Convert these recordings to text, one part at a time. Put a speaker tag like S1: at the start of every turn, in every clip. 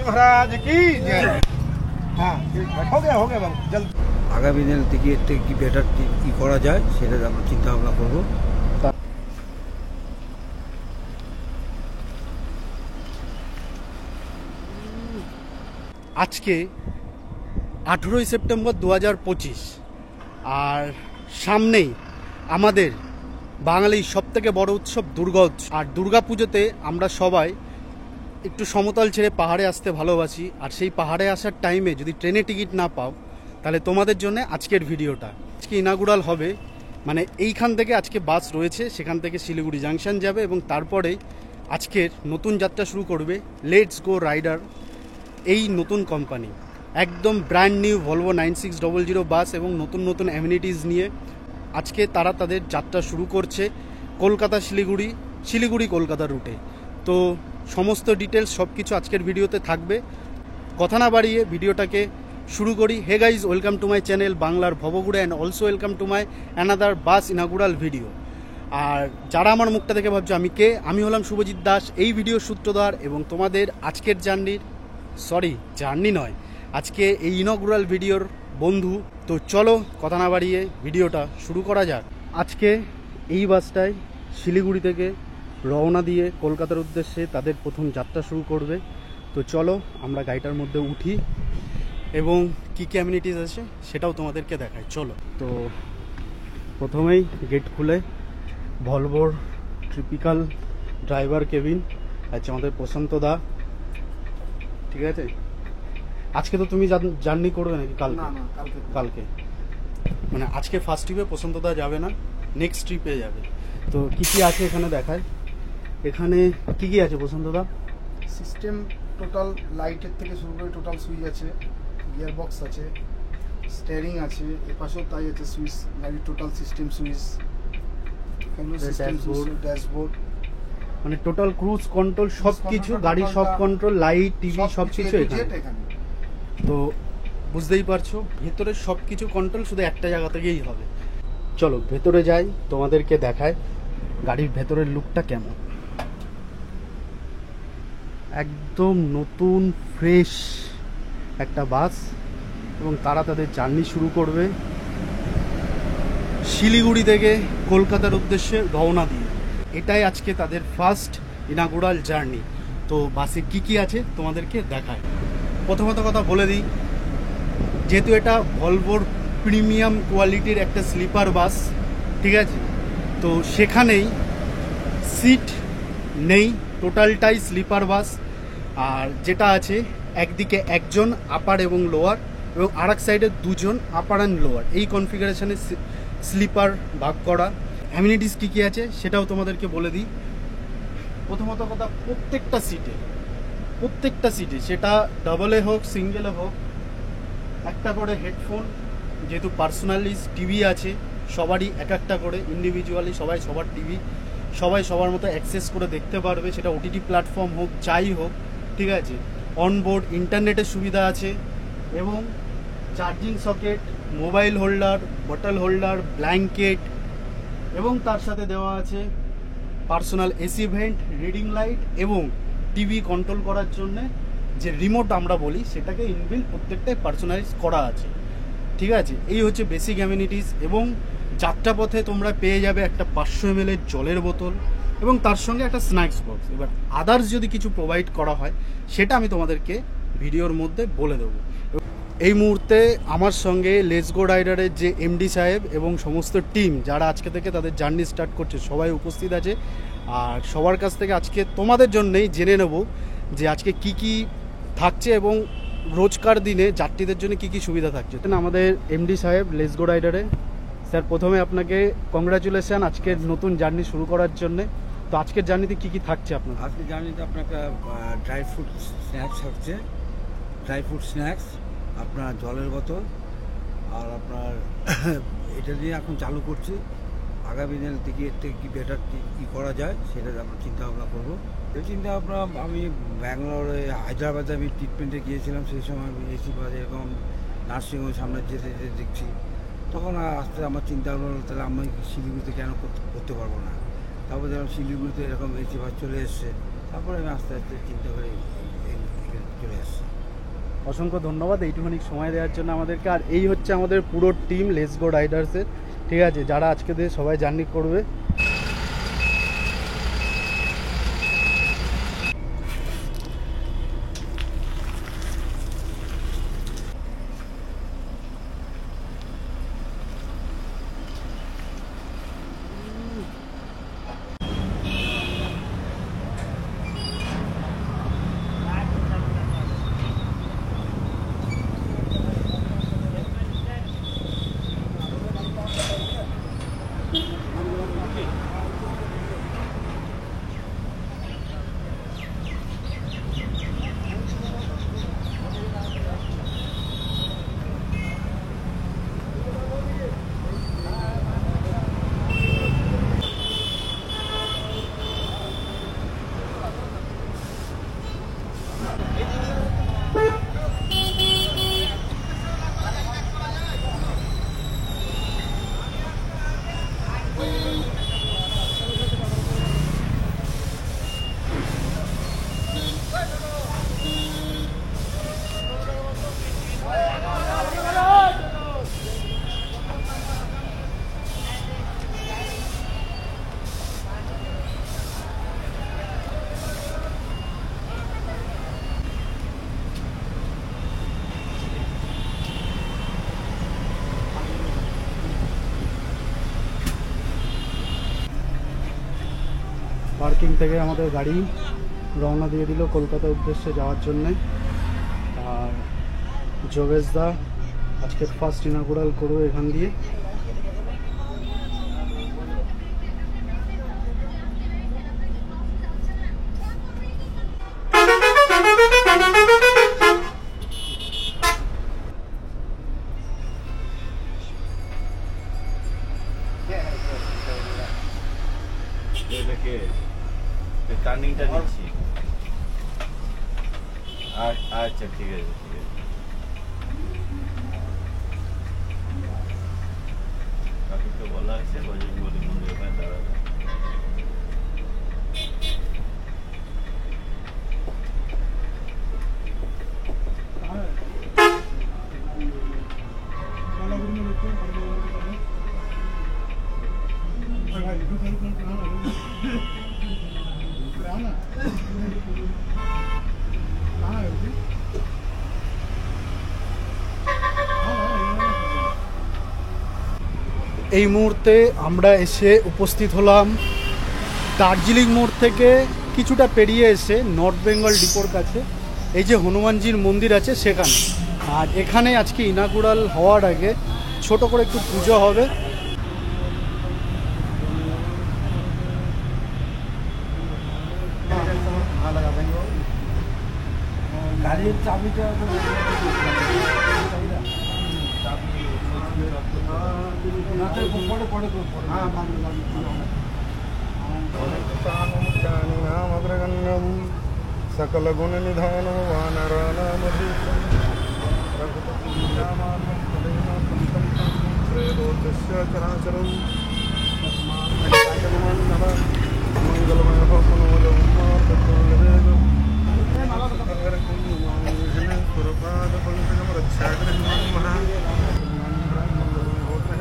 S1: महाराज की जय। हाँ हो गया बाबू जल्द।
S2: আগামী দিনে থেকে এর থেকে কি বেটার কি করা যায় সেটা আমরা চিন্তা ভাবনা করবো।
S3: আজকে 18ই সেপ্টেম্বর 2025 আর সামনেই আমাদের বাঙালির সবথেকে বড় উৎসব দুর্গা উৎসব। আর দুর্গা পুজোতে আমরা সবাই একটু সমতল ছেড়ে পাহাড়ে আসতে ভালোবাসি। আর সেই পাহাড়ে আসার টাইমে যদি ট্রেনে টিকিট না পাও তাহলে তোমাদের জন্য আজকের ভিডিওটা। আজকে ইনাগুরাল হবে, মানে এইখান থেকে আজকে বাস রয়েছে, সেখান থেকে শিলিগুড়ি জাংশন যাবে এবং তারপরে আজকের নতুন যাত্রা শুরু করবে লেটস গো রাইডার এই নতুন কোম্পানি। একদম ব্র্যান্ড নিউ ভলভো 9600 বাস এবং নতুন নতুন অ্যামিনিটিস নিয়ে আজকে তারা তাদের যাত্রা শুরু করছে কলকাতা শিলিগুড়ি, শিলিগুড়ি কলকাতা রুটে। তো সমস্ত ডিটেলস সব কিছু আজকের ভিডিওতে থাকবে। কথা না বাড়িয়ে ভিডিওটাকে শুরু করি। Hey guys, welcome to my channel বাংলার ভবঘুরে and also welcome to my another bus inaugural video. আর যারা আমার মুখটা দেখে ভাবছো আমি কে, আমি হলাম শুভজিৎ দাস, এই ভিডিওর সূত্রধার এবং তোমাদের আজকের জার্নি নয়, আজকে এই ইনাগুরাল ভিডিওর বন্ধু। তো চলো কথা না বাড়িয়ে ভিডিওটা শুরু করা যাক। আজকে এই বাসটায় শিলিগুড়ি থেকে রওনা দিয়ে কলকাতার উদ্দেশ্যে তাদের প্রথম যাত্রা শুরু করবে। তো চলো আমরা গাড়িটার মধ্যে উঠি এবং কী কী অ্যামিনিটিস আছে সেটাও তোমাদেরকে দেখাই। চলো। তো প্রথমেই গেট খুলে ভলভোর ট্রিপিক্যাল ড্রাইভার কেবিন আছে আমাদের প্রশান্ত দা। ঠিক আছে, আজকে তো তুমি জার্নি করবে নাকি কালকে?
S1: না
S3: কালকে মানে আজকে ফার্স্ট ট্রিপে প্রশান্ত দা যাবে না, নেক্সট ট্রিপে যাবে। তো কী কী আছে এখানে দেখায়। এখানে কী কী আছে প্রশান্ত দা?
S1: সিস্টেম টোটাল লাইটের থেকে শুরু করে টোটাল সুইচ আছে, গিয়ার বক্স আছে, স্টিয়ারিং আছে, এপাশেও তাই আছে সুইচ, গাড়ির টোটাল সিস্টেম সুইচ, ড্যাশবোর্ড,
S3: মানে টোটাল ক্রুজ কন্ট্রোল সব কিছু, গাড়ির সব কন্ট্রোল, লাইট, টিভি সব কিছু এখানে। তো বুঝতেই পারছো ভেতরে সব কিছু কন্ট্রোল শুধু একটা জায়গা থেকেই হবে। চলো ভেতরে যাই, তোমাদেরকে দেখায় গাড়ির ভেতরের লুকটা কেমন। একদম নতুন ফ্রেশ একটা বাস এবং তারা তাদের জার্নি শুরু করবে শিলিগুড়ি থেকে কলকাতার উদ্দেশ্যে রওনা দিয়ে। এটাই আজকে তাদের ফার্স্ট ইনাগুরাল জার্নি। তো বাসে কি কি আছে তোমাদেরকে দেখায়। প্রথমত কথা বলে দিই, যেহেতু এটা ভলভোর প্রিমিয়াম কোয়ালিটির একটা স্লিপার বাস, ঠিক আছে, তো সেখানেই সিট নেই, টোটালটাই স্লিপার বাস। আর যেটা আছে একদিকে একজন আপার এবং লোয়ার এবং আর এক সাইডে দুজন আপার অ্যান্ড লোয়ার, এই কনফিগারেশনে স্লিপার ভাগ করা। অ্যামিনিটিস কী কী আছে সেটাও তোমাদেরকে বলে দিই। প্রথমত কথা, প্রত্যেকটা সিটে সেটা ডাবলে হোক সিঙ্গেলে হোক একটা করে হেডফোন, যেহেতু পার্সোনালি টিভি আছে সবারই এক একটা করে, ইন্ডিভিজুয়ালি সবাই সবার টিভি সবাই সবার মতো অ্যাক্সেস করে দেখতে পারবে, সেটা ওটিটি প্ল্যাটফর্ম হোক যাই হোক, ঠিক আছে। অনবোর্ড ইন্টারনেটের সুবিধা আছে এবং charging socket, mobile holder, bottle holder, blanket এবং তার সাথে দেওয়া আছে personal AC vent, reading light এবং টিভি কন্ট্রোল করার জন্যে যে রিমোট আমরা বলি সেটাকে ইনবিল্ট প্রত্যেকটাই পার্সোনালাইজ করা আছে, ঠিক আছে। এই হচ্ছে বেসিক অ্যামিনিটিস এবং যাত্রাপথে তোমরা পেয়ে যাবে একটা 500 ml জলের বোতল এবং তার সঙ্গে একটা স্ন্যাক্স বক্স। এবার আদার্স যদি কিছু প্রোভাইড করা হয় সেটা আমি তোমাদেরকে ভিডিওর মধ্যে বলে দেবো। এই মুহূর্তে আমার সঙ্গে লেটস গো রাইডারের যে এমডি সাহেব এবং সমস্ত টিম যারা আজকে থেকে তাদের জার্নি স্টার্ট করছে সবাই উপস্থিত আছে। আর সবার কাছ থেকে আজকে তোমাদের জন্যই জেনে নেব যে আজকে কি কি থাকছে এবং রোজকার দিনে যাত্রীদের জন্য কি কি সুবিধা থাকছে। আমাদের এমডি সাহেব লেটস গো রাইডারে। স্যার প্রথমে আপনাকে কংগ্রাচুলেশন আজকের নতুন জার্নি শুরু করার জন্যে। তো আজকের জার্নিতে কি কি থাকছে আপনার?
S2: আজকের জার্নিতে আপনাকে ড্রাই ফ্রুট স্ন্যাক্স থাকছে, আপনার জলের বোতল, আর আপনার এটা দিয়ে এখন চালু করছি। আগামী দিনের দিকে এর থেকে কী বেটার কী করা যায় সেটা আমরা চিন্তা ভাবনা করবো। এই চিন্তা ভাবনা, আমি ব্যাঙ্গালোরে হায়দ্রাবাদে আমি ট্রিটমেন্টে গিয়েছিলাম, সেই সময় আমি এসি বাস এরকম নার্সিংহোমের সামনে যেতে যেতে দেখছি, তখন আস্তে আমার চিন্তা ভাবনা হলো তাহলে আমি শিলিগুড়িতে কেন করতে পারবো না। তারপর যখন শিলিগুড়িতে এরকম এসি বাস চলে এসছে, তারপরে আমি আস্তে আস্তে চিন্তা করে চলে আসছি।
S3: অসংখ্য ধন্যবাদ এইটুখানি সময় দেওয়ার জন্য আমাদেরকে। আর এই হচ্ছে আমাদের পুরো টিম লেটস গো রাইডার্সের, ঠিক আছে, যারা আজকে দিয়ে সবাই জার্নি করবে। পার্কিং থেকে আমাদের গাড়ি রওনা দিয়ে দিল কলকাতার উদ্দেশ্যে যাওয়ার জন্যে। আর যোগেশ দা আজকে ফার্স্ট ইনাগুরাল করবো এখান দিয়ে।
S4: টার্নিংটা নিচ্ছি। আচ্ছা ঠিক আছে ঠিক আছে। কাকুকে বলা আছে বজরংবলী মন্দির ওখানে দাঁড়াবে।
S3: এই মুহূর্তে আমরা এসে উপস্থিত হলাম দার্জিলিং মোড় থেকে কিছুটা পেরিয়ে এসে নর্থ বেঙ্গল ডিপোর কাছে। এই যে হনুমানজির মন্দির আছে সেখানে। আর এখানে আজকে ইনাগুরাল হওয়ার আগে ছোট করে একটু পুজো হবে।
S2: গাড়ির চাবিটা
S1: सकल गुण निधान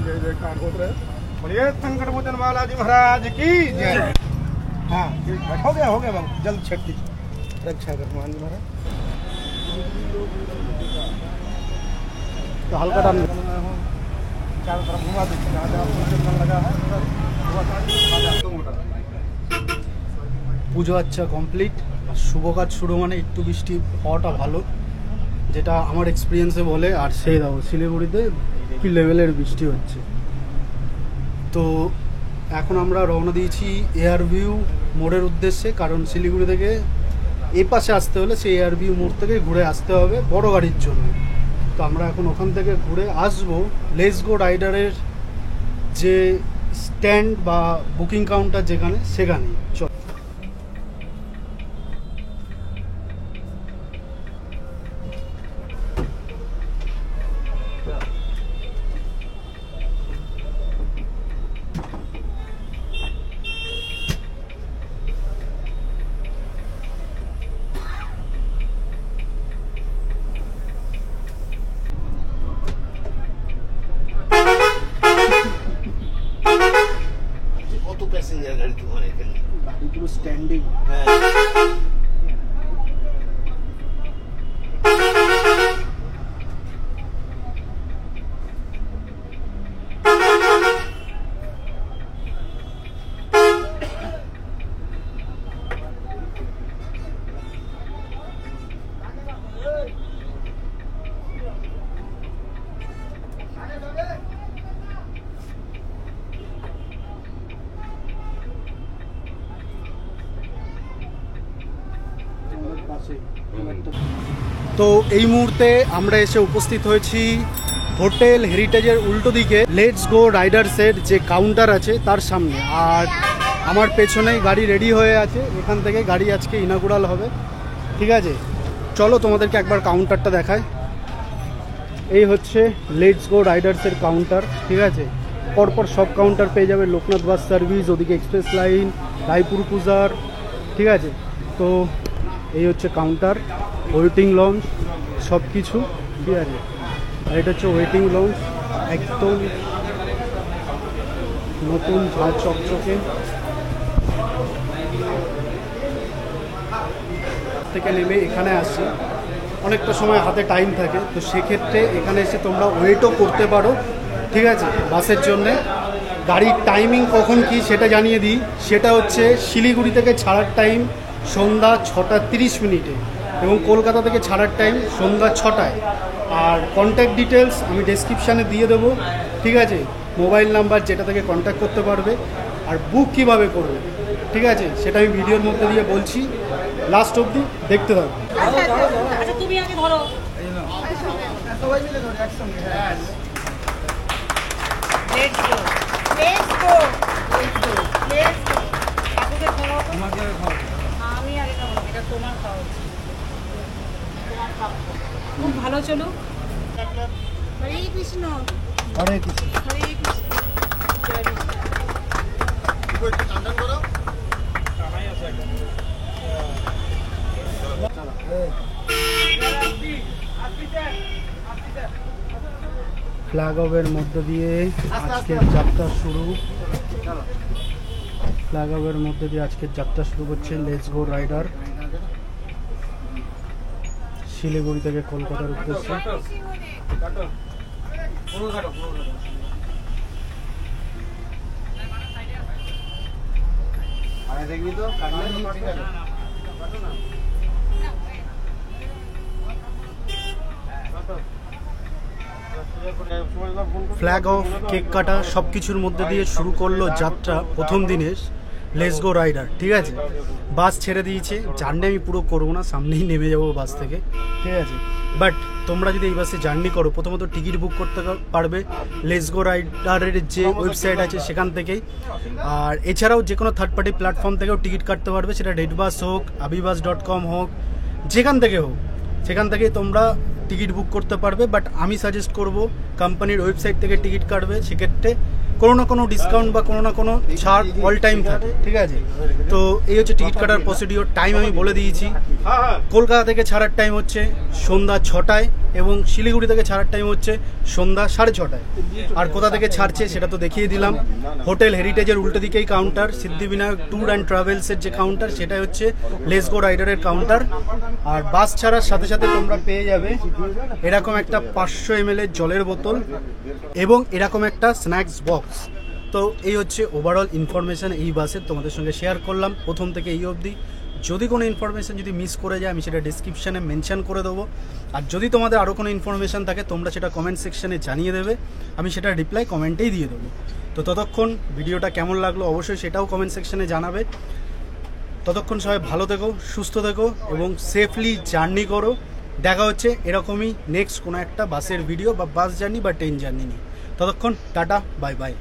S1: जय जयकार होत रहे। बोलिए संकट मोचन बालाजी महाराज की जय। हाँ हो गया बाबू, जल्द छट दीजिए। रक्षा कर मान महाराज।
S3: तो हल्का टान
S1: चारों तरफ घुमा दीजिए। लगा है
S3: পুজো আচ্ছা কমপ্লিট। আর শুভ কাজ শুরু মানে একটু বৃষ্টি হওয়াটা ভালো, যেটা আমার এক্সপিরিয়েন্সে বলে। আর সেই দাও শিলিগুড়িতে কি লেভেলের বৃষ্টি হচ্ছে। তো এখন আমরা রওনা দিয়েছি এয়ার ভিউ মোড়ের উদ্দেশ্যে, কারণ শিলিগুড়ি থেকে এই পাশে আসতে হলে সেই এয়ার ভিউ মোড় থেকে ঘুরে আসতে হবে বড় গাড়ির জন্য। তো আমরা এখন ওখান থেকে ঘুরে আসবো লেটস গো রাইডারের যে স্ট্যান্ড বা বুকিং কাউন্টার যেখানে, সেখানেই। চল তো এই মুহূর্তে আমরা এসে উপস্থিত হয়েছি হোটেল হেরিটেজের উল্টো দিকে লেটস গো রাইডার্সের যে কাউন্টার আছে তার সামনে। আর আমার পেছনেই গাড়ি রেডি হয়ে আছে, এখান থেকে গাড়ি আজকে ইনাগুরাল হবে। ঠিক আছে, চলো তোমাদেরকে একবার কাউন্টারটা দেখায়। এই হচ্ছে লেটস গো রাইডার্সের কাউন্টার। ঠিক আছে, পরপর সব কাউন্টার পেয়ে যাবে, লোকনাথ বাস সার্ভিস, ওদিকে এক্সপ্রেস লাইন, রায়পুর কুজার। ঠিক আছে, তো এই হচ্ছে কাউন্টার, ওয়েটিং লঞ্চ সব কিছু। ঠিক আছে, আর এটা হচ্ছে ওয়েটিং লঞ্চ, একদম নতুন ঝাঁ চকচকে। থেকে নেমে এখানে আসছি, অনেকটা সময় হাতে টাইম থাকে, তো সেক্ষেত্রে এখানে এসে তোমরা ওয়েটও করতে পারো। ঠিক আছে, বাসের জন্যে। গাড়ির টাইমিং কখন কি সেটা জানিয়ে দিই। সেটা হচ্ছে শিলিগুড়ি থেকে ছাড়ার টাইম সন্ধ্যা 6:30 এবং কলকাতা থেকে ছাড়ার টাইম সন্ধ্যা 6টায়। আর কন্ট্যাক্ট ডিটেলস আমি ডেসক্রিপশানে দিয়ে দেবো। ঠিক আছে, মোবাইল নাম্বার যেটা থেকে কন্ট্যাক্ট করতে পারবে। আর বুক কিভাবে করবে, ঠিক আছে, সেটা আমি ভিডিওর মধ্যে দিয়ে বলছি, লাস্ট অবধি দেখতে থাকো।
S5: আচ্ছা তুমি আগে ধরো। Let's go. Let's go. Let's go. Let's go. কাকুকে খাওয়াও তো? আমি আগে খাবো না, এটা তোমার খাওয়া উচিত। তোমার খাবো। খুব ভালো চলো। হরে কৃষ্ণ।
S3: হরে কৃষ্ণ।
S5: হরে কৃষ্ণ। জয় কৃষ্ণ।
S3: ফ্ল্যাগ অফের মধ্য দিয়ে আজকের যাত্রা শুরু। ফ্ল্যাগ অফের মধ্যে দিয়ে আজকের যাত্রা শুরু করছে লেটস গো রাইডার, শিলিগুড়ি থেকে কলকাতার উদ্দেশ্যে। ফ্ল্যাগ অফ, কেক কাটা সব কিছুর মধ্যে দিয়ে শুরু করলো যাত্রা প্রথম দিনের লেটস গো রাইডার। ঠিক আছে, বাস ছেড়ে দিয়েছে, জার্নি আমি পুরো করবো না, সামনেই নেমে যাবো বাস থেকে। ঠিক আছে, বাট তোমরা যদি এই বাসে জার্নি করো, প্রথমত টিকিট বুক করতে পারবে লেটস গো রাইডারের যে ওয়েবসাইট আছে সেখান থেকেই। আর এছাড়াও যে কোনো থার্ড পার্টি প্ল্যাটফর্ম থেকেও টিকিট কাটতে পারবে, সেটা রেডবাস হোক, abibass.com হোক, যেখান থেকে হোক, সেখান থেকেই তোমরা টিকিট বুক করতে পারবে। বাট আমি সাজেস্ট করব কোম্পানির ওয়েবসাইট থেকে টিকিট কাটবে, সেক্ষেত্রে কোনো না কোনো ডিসকাউন্ট বা কোনো না কোনো ছাড় অল টাইম থাকে। ঠিক আছে, তো এই হচ্ছে টিকিট কাটার প্রসিডিওর। টাইম আমি বলে দিয়েছি, কলকাতা থেকে ছাড়ার টাইম হচ্ছে সন্ধ্যা 6টায় এবং শিলিগুড়ি থেকে ছাড়ার টাইম হচ্ছে সন্ধ্যা 6:30। আর কোথা থেকে ছাড়ছে সেটা তো দেখিয়ে দিলাম। হোটেল হেরিটেজের উল্টো দিকেই কাউন্টার, সিদ্ধিবিনায়ক ট্যুর অ্যান্ড ট্রাভেলসের যে কাউন্টার, সেটাই হচ্ছে লেটস গো রাইডারের কাউন্টার। আর বাস ছাড়ার সাথে সাথে তোমরা পেয়ে যাবে এরকম একটা 500 ml জলের বোতল এবং এরকম একটা স্ন্যাক্স বক্স। তো এই হচ্ছে ওভারঅল ইনফরমেশান এই বাসের, তোমাদের সঙ্গে শেয়ার করলাম প্রথম থেকে এই অবধি। যদি কোনো ইনফরমেশান যদি মিস করে যায় আমি সেটা ডিসক্রিপশানে মেনশন করে দেবো। আর যদি তোমাদের আরও কোনো ইনফরমেশান থাকে তোমরা সেটা কমেন্ট সেকশানে জানিয়ে দেবে, আমি সেটা রিপ্লাই কমেন্টেই দিয়ে দেবো। তো ততক্ষণ ভিডিওটা কেমন লাগলো অবশ্যই সেটাও কমেন্ট সেকশানে জানাবে। ততক্ষণ সবাই ভালো থেকো, সুস্থ থেকো এবং সেফলি জার্নি করো। দেখা হচ্ছে এরকমই নেক্সট কোনো একটা বাসের ভিডিও বা বাস জার্নি বা ট্রেন জার্নি নিয়ে। ততক্ষণ টাটা, বাই বাই।